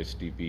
STP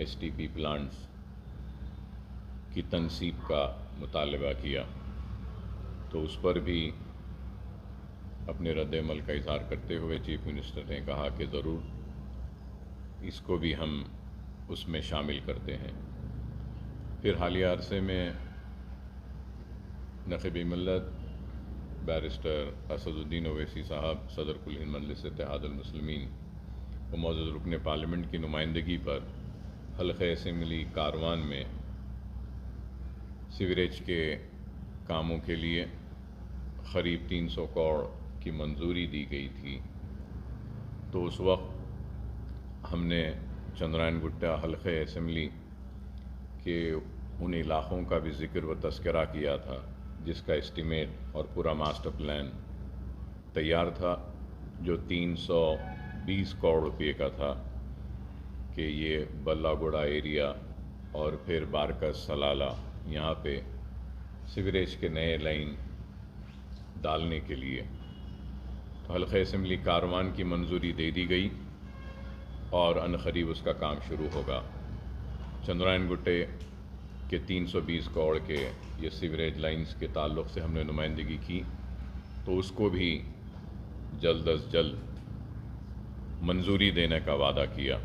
STP plants کی تنصیب کا مطالبہ کیا، تو اس پر بھی اپنے رد عمل کا اظہار کرتے ہوئے چیف منسٹر نے کہا کہ ضرور اس کو بھی ہم اس میں شامل کرتے ہیں۔ پھر حالیہ عرصے میں نقیب ملت بیرسٹر اسد الدین اویسی صاحب صدر کل ہند مجلس اتحاد المسلمین و معزز رکن پارلیمنٹ کی نمائندگی پر حلقہ اسمبلی کاروان میں سیوریج کے کاموں کے لیے قریب 300 کروڑ کی منظوری دی گئی تھی، تو اس وقت ہم نے چندرائن گٹا حلقہ اسمبلی کے ان علاقوں کا بھی ذکر و تذکرہ کیا تھا جس کا اسٹیمیٹ اور پورا ماسٹر پلان تیار تھا، جو 320 کروڑ روپے کا تھا، کہ یہ بلہ گڑا ایریا اور پھر بارکس سلالہ یہاں پہ سیوریج کے نئے لائن ڈالنے کے لیے۔ تو حلقہ اسمبلی کاروان کی منظوری دے دی گئی اور عنقریب اس کا کام شروع ہوگا۔ چندرائن گٹے کے 320 کروڑ کے یہ سیوریج لائنز کے تعلق سے ہم نے نمائندگی کی، تو اس کو بھی جلد از جلد منظوری دینے کا وعدہ کیا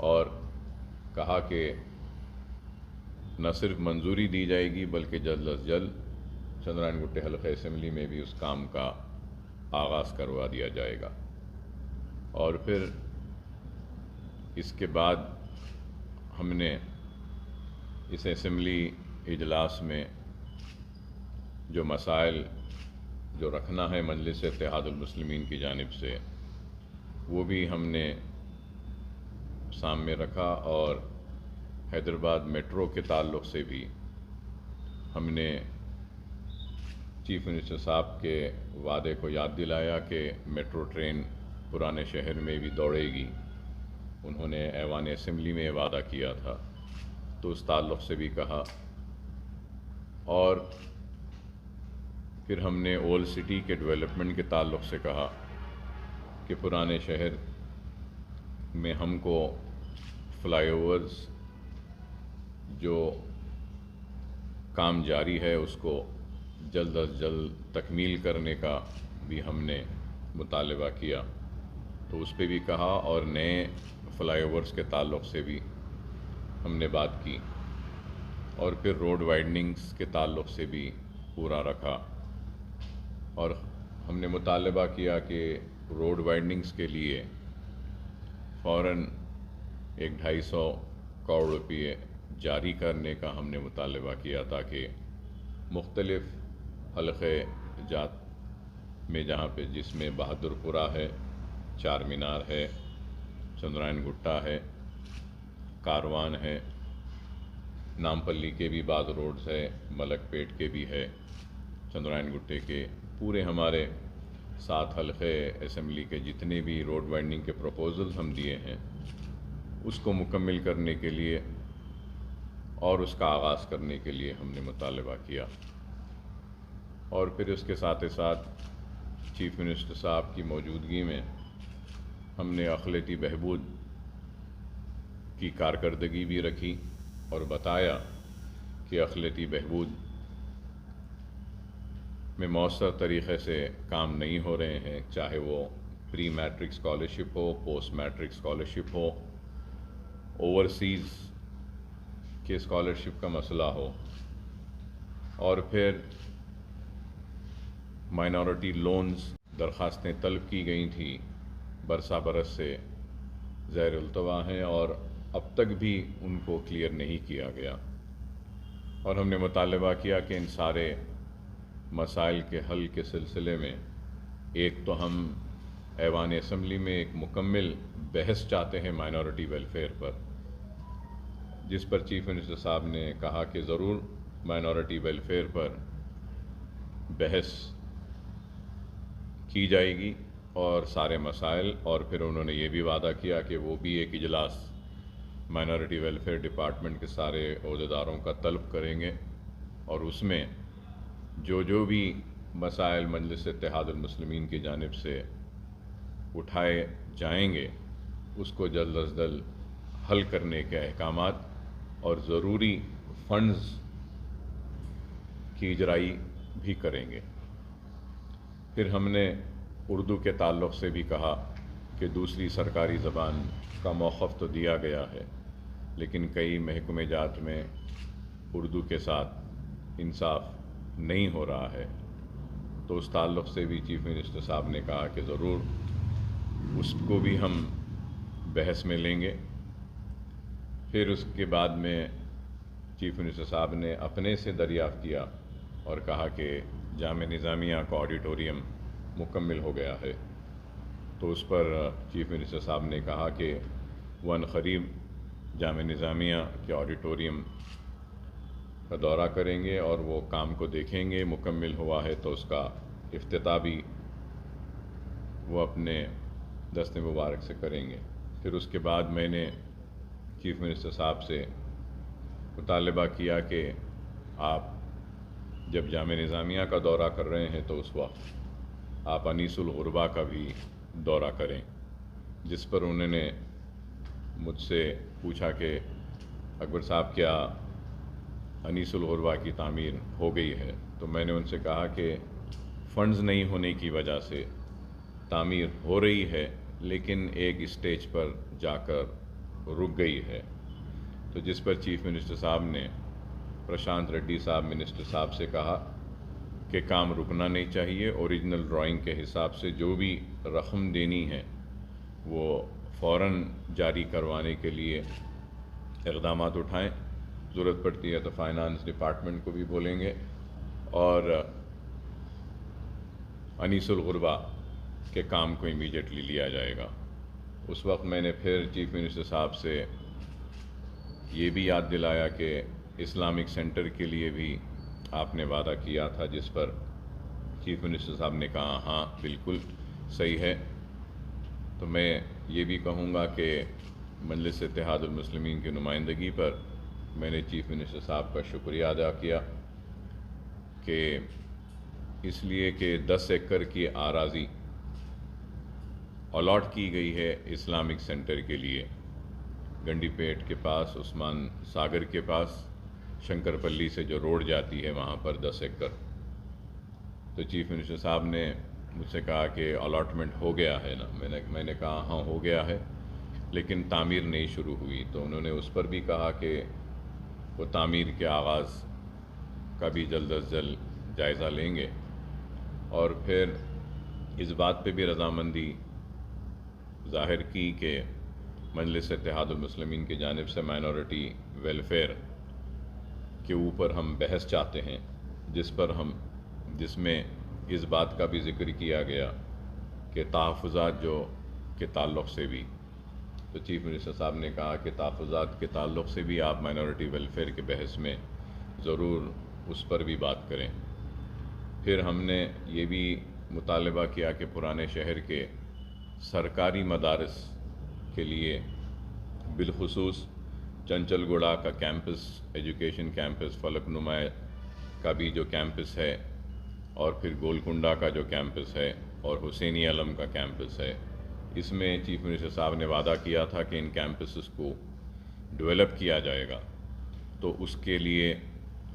اور کہا کہ نہ صرف منظوری دی جائے گی بلکہ جلد از جلد چندرائن گٹے حلقہ اسمبلی میں بھی اس کام کا آغاز کروا دیا جائے گا۔ اور پھر اس کے بعد ہم نے اس اسمبلی اجلاس میں جو مسائل جو رکھنا ہے مجلس اتحاد المسلمین کی جانب سے، وہ بھی ہم نے سامنے رکھا، اور حیدرآباد میٹرو کے تعلق سے بھی ہم نے چیف منسٹر صاحب کے وعدے کو یاد دلایا کہ میٹرو ٹرین پرانے شہر میں بھی دوڑے گی۔ انہوں نے ایوان اسمبلی میں وعدہ کیا تھا، تو اس تعلق سے بھی کہا۔ اور پھر ہم نے اولڈ سٹی کے ڈیولپمنٹ کے تعلق سے کہا کہ پرانے شہر میں ہم کو فلائی اوورز جو کام جاری ہے اس کو جلد از جلد تکمیل کرنے کا بھی ہم نے مطالبہ کیا، تو اس پہ بھی کہا، اور نئے فلائی اوورز کے تعلق سے بھی ہم نے بات کی، اور پھر روڈ وائڈننگز کے تعلق سے بھی پورا رکھا، اور ہم نے مطالبہ کیا کہ روڈ وائڈننگز کے لیے فوراً 250 کروڑ روپے جاری کرنے کا ہم نے مطالبہ کیا، تاکہ مختلف حلقے جات میں جہاں پہ جس میں بہادر پورہ ہے، چار مینار ہے، چندرائن گٹا ہے، کاروان ہے، نامپلی کے بھی بعض روڈز ہے، ملک پیٹ کے بھی ہے، چندرائن گٹے کے پورے ہمارے 7 حلقے اسمبلی کے جتنے بھی روڈ وائڈننگ کے پروپوزلز ہم دیے ہیں اس کو مکمل کرنے کے لیے اور اس کا آغاز کرنے کے لیے ہم نے مطالبہ کیا۔ اور پھر اس کے ساتھ ساتھ چیف منسٹر صاحب کی موجودگی میں ہم نے اقلیتی بہبود کی کارکردگی بھی رکھی اور بتایا کہ اقلیتی بہبود میں مؤثر طریقے سے کام نہیں ہو رہے ہیں، چاہے وہ پری میٹرک اسکالرشپ ہو، پوسٹ میٹرک اسکالرشپ ہو، اوورسیز کے اسکالرشپ کا مسئلہ ہو، اور پھر مائنورٹی لونز درخواستیں طلب کی گئی تھیں برسا برس سے زیر التوا ہیں اور اب تک بھی ان کو کلیئر نہیں کیا گیا، اور ہم نے مطالبہ کیا کہ ان سارے مسائل کے حل کے سلسلے میں ایک تو ہم ایوان اسمبلی میں ایک مکمل بحث چاہتے ہیں مائنورٹی ویلفیئر پر، جس پر چیف منسٹر صاحب نے کہا کہ ضرور مائنورٹی ویلفیئر پر بحث کی جائے گی اور سارے مسائل، اور پھر انہوں نے یہ بھی وعدہ کیا کہ وہ بھی ایک اجلاس مائنورٹی ویلفیئر ڈپارٹمنٹ کے سارے عہدیداروں کا طلب کریں گے، اور اس میں جو بھی مسائل مجلس اتحاد المسلمین کی جانب سے اٹھائے جائیں گے اس کو جلد از جلد حل کرنے کے احکامات اور ضروری فنڈز کی اجرائی بھی کریں گے۔ پھر ہم نے اردو کے تعلق سے بھی کہا کہ دوسری سرکاری زبان کا موقف تو دیا گیا ہے، لیکن کئی محکمہ جات میں اردو کے ساتھ انصاف نہیں ہو رہا ہے، تو اس تعلق سے بھی چیف منسٹر صاحب نے کہا کہ ضرور اس کو بھی ہم بحث میں لیں گے۔ پھر اس کے بعد میں چیف منسٹر صاحب نے اپنے سے دریافت کیا اور کہا کہ جامعہ نظامیہ کا آڈیٹوریم مکمل ہو گیا ہے، تو اس پر چیف منسٹر صاحب نے کہا کہ وہ عنقریب جامعہ نظامیہ کے آڈیٹوریم کا دورہ کریں گے اور وہ کام کو دیکھیں گے، مکمل ہوا ہے تو اس کا افتتاح بھی وہ اپنے دست مبارک سے کریں گے۔ پھر اس کے بعد میں نے چیف منسٹر صاحب سے مطالبہ کیا کہ آپ جب جامعہ نظامیہ کا دورہ کر رہے ہیں تو اس وقت آپ انیس الغربا کا بھی دورہ کریں، جس پر انہوں نے مجھ سے پوچھا کہ اکبر صاحب کیا انیس الغربا کی تعمیر ہو گئی ہے؟ تو میں نے ان سے کہا کہ فنڈز نہیں ہونے کی وجہ سے تعمیر ہو رہی ہے، لیکن ایک اسٹیج پر جا کر رک گئی ہے، تو جس پر چیف منسٹر صاحب نے پرشانت ریڈی صاحب منسٹر صاحب سے کہا کہ کام رکنا نہیں چاہیے، اوریجنل ڈرائنگ کے حساب سے جو بھی رقم دینی ہے وہ فوراً جاری کروانے کے لیے اقدامات اٹھائیں، ضرورت پڑتی ہے تو فائنانس ڈپارٹمنٹ کو بھی بولیں گے، اور انیس الغربا کے کام کو امیڈیٹلی لیا جائے گا۔ اس وقت میں نے پھر چیف منسٹر صاحب سے یہ بھی یاد دلایا کہ اسلامک سینٹر کے لیے بھی آپ نے وعدہ کیا تھا، جس پر چیف منسٹر صاحب نے کہا ہاں بالکل صحیح ہے۔ تو میں یہ بھی کہوں گا کہ مجلس اتحاد المسلمین کی نمائندگی پر میں نے چیف منسٹر صاحب کا شکریہ ادا کیا کہ اس لیے کہ 10 ایکڑ کی اراضی الاٹ کی گئی ہے اسلامک سینٹر کے لیے، گنڈی پیٹ کے پاس، عثمان ساگر کے پاس، شنکر پلی سے جو روڈ جاتی ہے وہاں پر 10 ایکڑ۔ تو چیف منسٹر صاحب نے مجھ سے کہا کہ الاٹمنٹ ہو گیا ہے نا؟ میں نے کہا ہاں ہو گیا ہے، لیکن تعمیر نہیں شروع ہوئی۔ تو انہوں نے اس پر بھی کہا کہ وہ تعمیر کے آغاز کا بھی جلد از جلد جائزہ لیں گے، اور پھر اس بات پہ بھی رضامندی ظاہر کی کہ مجلس اتحاد المسلمین کی جانب سے مائنورٹی ویلفیئر کے اوپر ہم بحث چاہتے ہیں، جس میں اس بات کا بھی ذکر کیا گیا کہ تحفظات جو کے تعلق سے بھی، تو چیف منسٹر صاحب نے کہا کہ تحفظات کے تعلق سے بھی آپ مائنورٹی ویلفیئر کے بحث میں ضرور اس پر بھی بات کریں۔ پھر ہم نے یہ بھی مطالبہ کیا کہ پرانے شہر کے سرکاری مدارس کے لیے، بالخصوص چنچل گوڑا کا کیمپس، ایجوکیشن کیمپس، فلک نما کا بھی جو کیمپس ہے، اور پھر گولکنڈا کا جو کیمپس ہے، اور حسینی علم کا کیمپس ہے، اس میں چیف منسٹر صاحب نے وعدہ کیا تھا کہ ان کیمپسز کو ڈیولپ کیا جائے گا، تو اس کے لیے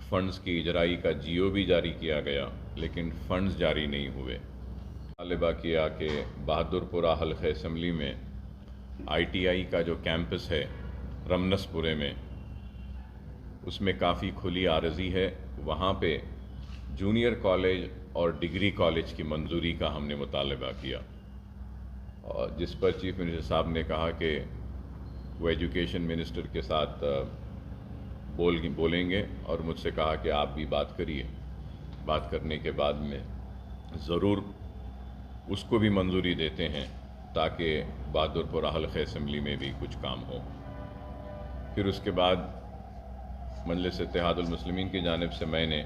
فنڈز کی اجرائی کا جیو بھی جاری کیا گیا، لیکن فنڈز جاری نہیں ہوئے۔ مطالبہ کیا کہ بہادر پورہ حلقہ اسمبلی میں آئی ٹی آئی کا جو کیمپس ہے رمنس پورے میں، اس میں کافی کھلی عارضی ہے، وہاں پہ جونیئر کالج اور ڈگری کالج کی منظوری کا ہم نے مطالبہ کیا، اور جس پر چیف منسٹر صاحب نے کہا کہ وہ ایجوکیشن منسٹر کے ساتھ بولیں گے، اور مجھ سے کہا کہ آپ بھی بات کریے، بات کرنے کے بعد میں ضرور اس کو بھی منظوری دیتے ہیں تاکہ بہادر پورہ حلقہ اسمبلی میں بھی کچھ کام ہو۔ پھر اس کے بعد مجلس اتحاد المسلمین کی جانب سے میں نے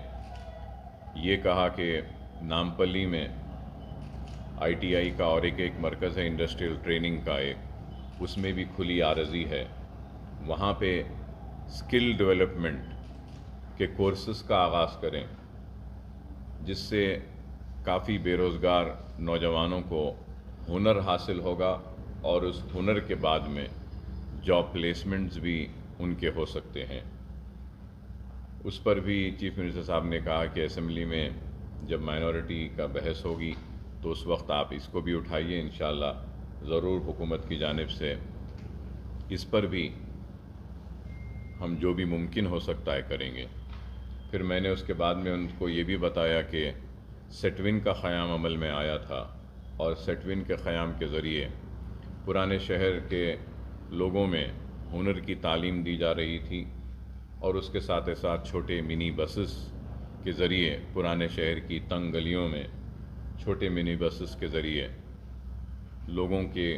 یہ کہا کہ نامپلی میں آئی ٹی آئی کا اور ایک مرکز ہے انڈسٹریل ٹریننگ کا، اس میں بھی کھلی عارضی ہے، وہاں پہ اسکل ڈیولپمنٹ کے کورسز کا آغاز کریں، جس سے کافی بے روزگار نوجوانوں کو ہنر حاصل ہوگا، اور اس ہنر کے بعد میں جاب پلیسمنٹس بھی ان کے ہو سکتے ہیں۔ اس پر بھی چیف منسٹر صاحب نے کہا کہ اسمبلی میں جب مائنورٹی کا بحث ہوگی تو اس وقت آپ اس کو بھی اٹھائیے، انشاءاللہ ضرور حکومت کی جانب سے اس پر بھی ہم جو بھی ممکن ہو سکتا ہے کریں گے۔ پھر میں نے اس کے بعد میں ان کو یہ بھی بتایا کہ سیٹون کا قیام عمل میں آیا تھا، اور سیٹون کے قیام کے ذریعے پرانے شہر کے لوگوں میں ہنر کی تعلیم دی جا رہی تھی، اور اس کے ساتھ ساتھ چھوٹے منی بسز کے ذریعے پرانے شہر کی تنگ گلیوں میں چھوٹے منی بسز کے ذریعے لوگوں کے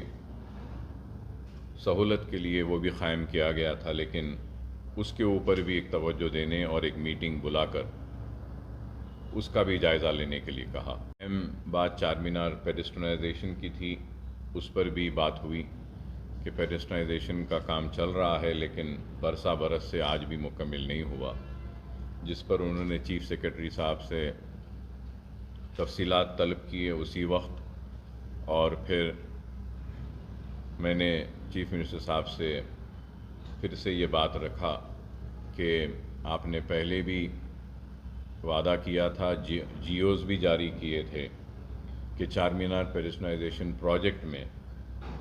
سہولت کے لیے وہ بھی قائم کیا گیا تھا، لیکن اس کے اوپر بھی ایک توجہ دینے اور ایک میٹنگ بلا کر اس کا بھی جائزہ لینے کے لیے کہا۔ بات چار مینار پیڈسٹرائزیشن کی تھی، اس پر بھی بات ہوئی کہ پیڈسٹرائزیشن کا کام چل رہا ہے لیکن برسا برس سے آج بھی مکمل نہیں ہوا، جس پر انہوں نے چیف سیکرٹری صاحب سے تفصیلات طلب کیے اسی وقت، اور پھر میں نے چیف منسٹر صاحب سے پھر سے یہ بات رکھا کہ آپ نے پہلے بھی وعدہ کیا تھا، جیوز بھی جاری کیے تھے کہ چار مینار پیڈسٹرائزیشن پروجیکٹ میں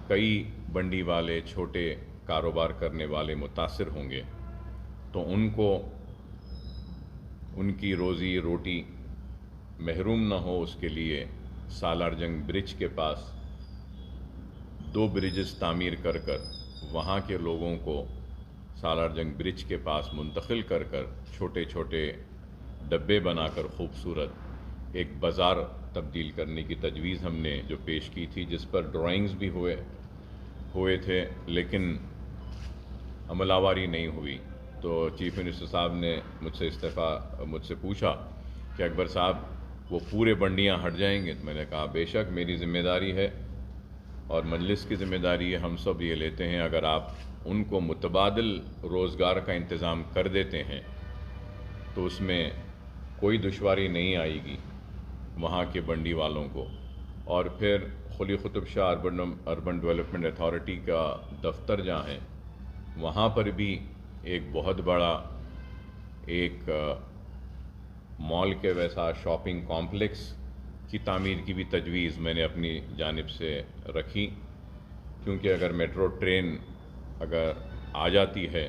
کئی بنڈی والے چھوٹے کاروبار کرنے والے متاثر ہوں گے، تو ان کو ان کی روزی روٹی محروم نہ ہو، اس کے لیے سالار جنگ برج کے پاس 2 برجز تعمیر کر وہاں کے لوگوں کو سالار جنگ برج کے پاس منتقل کر چھوٹے چھوٹے ڈبے بنا کر خوبصورت ایک بازار تبدیل کرنے کی تجویز ہم نے جو پیش کی تھی، جس پر ڈرائنگز بھی ہوئے تھے لیکن عمل آوری نہیں ہوئی۔ تو چیف منسٹر صاحب نے مجھ سے پوچھا کہ اکبر صاحب وہ پورے بنڈیاں ہٹ جائیں گے؟ میں نے کہا بے شک، میری ذمہ داری ہے اور مجلس کی ذمہ داری ہے، ہم سب یہ لیتے ہیں، اگر آپ ان کو متبادل روزگار کا انتظام کر دیتے ہیں تو اس میں کوئی دشواری نہیں آئے گی وہاں کے بنڈی والوں کو۔ اور پھر Quli Qutb Shah urban development authority کا دفتر جہاں ہے، وہاں پر بھی ایک بہت بڑا ایک مال کے ویسا شاپنگ کمپلیکس کی تعمیر کی بھی تجویز میں نے اپنی جانب سے رکھی، کیونکہ اگر میٹرو ٹرین اگر آ جاتی ہے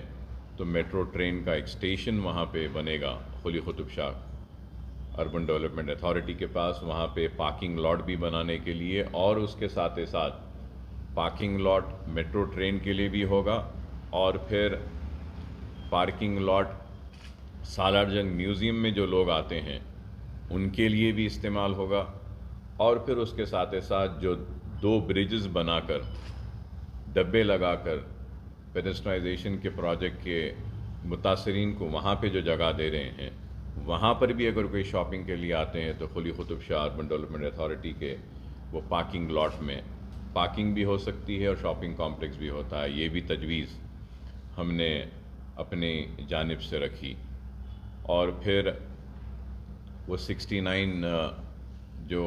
تو میٹرو ٹرین کا ایک اسٹیشن وہاں پہ بنے گا Quli Qutb Shah urban development authority کے پاس، وہاں پہ پارکنگ لاٹ بھی بنانے کے لیے، اور اس کے ساتھ پارکنگ لاٹ میٹرو ٹرین کے لیے بھی ہوگا، اور پھر پارکنگ لاٹ سالار جنگ میوزیم میں جو لوگ آتے ہیں ان کے لیے بھی استعمال ہوگا، اور پھر اس کے ساتھ جو 2 برجز بنا کر ڈبے لگا کر پیڈسٹرائزیشن کے پروجیکٹ کے متاثرین کو وہاں پہ جو جگہ دے رہے ہیں، وہاں پر بھی اگر کوئی شاپنگ کے لیے آتے ہیں تو Quli Qutb Shah urban development authority کے وہ پارکنگ لاٹ میں پارکنگ بھی ہو سکتی ہے اور شاپنگ کمپلیکس بھی ہوتا ہے۔ یہ بھی تجویز ہم نے اپنی جانب سے رکھی۔ اور پھر وہ 69 جو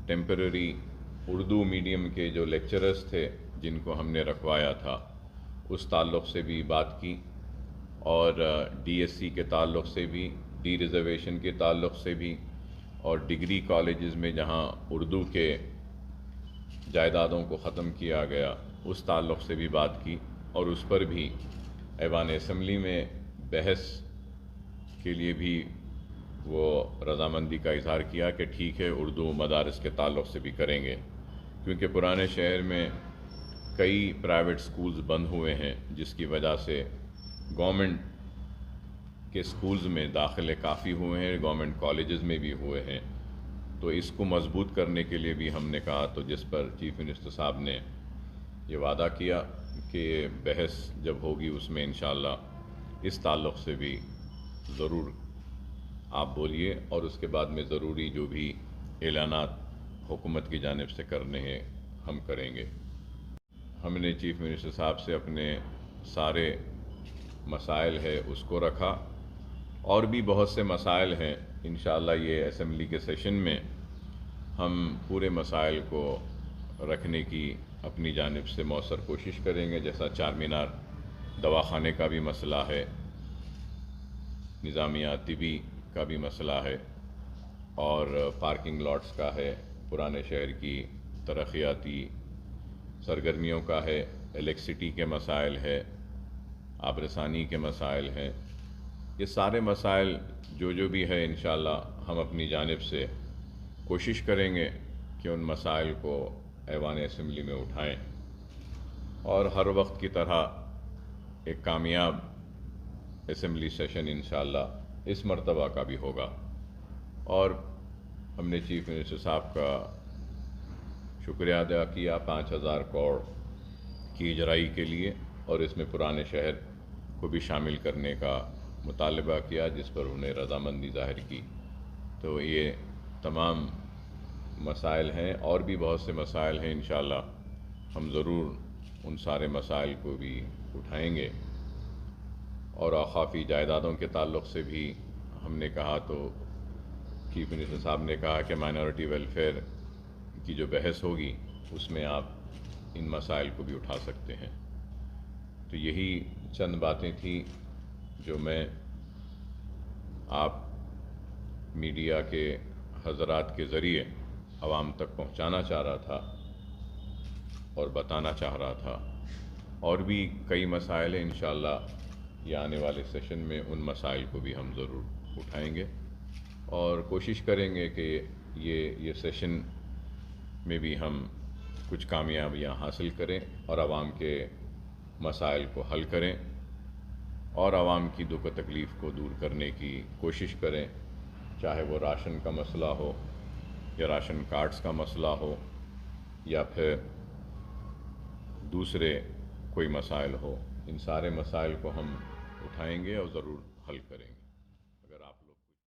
ٹیمپرری اردو میڈیم کے جو لیکچررز تھے جن کو ہم نے رکھوایا تھا، اس تعلق سے بھی بات کی، اور ڈی ایس سی کے تعلق سے بھی، ڈی ریزرویشن کے تعلق سے بھی، اور ڈگری کالجز میں جہاں اردو کے جائیدادوں کو ختم کیا گیا اس تعلق سے بھی بات کی، اور اس پر بھی ایوان اسمبلی میں بحث کے لیے بھی وہ رضامندی کا اظہار کیا کہ ٹھیک ہے، اردو مدارس کے تعلق سے بھی کریں گے، کیونکہ پرانے شہر میں کئی پرائیویٹ سکولز بند ہوئے ہیں، جس کی وجہ سے گورنمنٹ کے سکولز میں داخلے کافی ہوئے ہیں، گورنمنٹ کالجز میں بھی ہوئے ہیں، تو اس کو مضبوط کرنے کے لیے بھی ہم نے کہا، تو جس پر چیف منسٹر صاحب نے یہ وعدہ کیا کہ بحث جب ہوگی اس میں انشاءاللہ اس تعلق سے بھی ضرور آپ بولیے، اور اس کے بعد میں ضروری جو بھی اعلانات حکومت کی جانب سے کرنے ہیں ہم کریں گے۔ ہم نے چیف منسٹر صاحب سے اپنے سارے مسائل ہے اس کو رکھا، اور بھی بہت سے مسائل ہیں، انشاءاللہ یہ اسمبلی کے سیشن میں ہم پورے مسائل کو رکھنے کی اپنی جانب سے مؤثر کوشش کریں گے. جیسا چار مینار دواخانے کا بھی مسئلہ ہے، نظامیہ طبی کا بھی مسئلہ ہے، اور پارکنگ لاٹس کا ہے، پرانے شہر کی ترقیاتی سرگرمیوں کا ہے، الیکٹرسٹی کے مسائل ہے، آبرسانی کے مسائل ہیں. یہ سارے مسائل جو بھی ہے انشاءاللہ ہم اپنی جانب سے کوشش کریں گے کہ ان مسائل کو ایوان اسمبلی میں اٹھائیں، اور ہر وقت کی طرح ایک کامیاب اسمبلی سیشن انشاءاللہ اس مرتبہ کا بھی ہوگا. اور ہم نے چیف منسٹر صاحب کا شکریہ ادا کیا 5,000 کروڑ کی اجرائی کے لیے، اور اس میں پرانے شہر کو بھی شامل کرنے کا مطالبہ کیا، جس پر انہیں رضامندی ظاہر کی. تو یہ تمام مسائل ہیں، اور بھی بہت سے مسائل ہیں. انشاءاللہ ہم ضرور ان سارے مسائل کو بھی اٹھائیں گے. اور اوقافی جائیدادوں کے تعلق سے بھی ہم نے کہا، تو چیف منسٹر صاحب نے کہا کہ مائنورٹی ویلفیئر کی جو بحث ہوگی اس میں آپ ان مسائل کو بھی اٹھا سکتے ہیں. تو یہی چند باتیں تھیں جو میں آپ میڈیا کے حضرات کے ذریعے عوام تک پہنچانا چاہ رہا تھا اور بتانا چاہ رہا تھا. اور بھی کئی مسائل ہیں، انشاءاللہ یہ آنے والے سیشن میں ان مسائل کو بھی ہم ضرور اٹھائیں گے، اور کوشش کریں گے کہ یہ سیشن میں بھی ہم کچھ کامیابیاں حاصل کریں اور عوام کے مسائل کو حل کریں، اور عوام کی دکھ و تکلیف کو دور کرنے کی کوشش کریں، چاہے وہ راشن کا مسئلہ ہو، یا راشن کارڈز کا مسئلہ ہو، یا پھر دوسرے کوئی مسائل ہو. ان سارے مسائل کو ہم اٹھائیں گے اور ضرور حل کریں گے.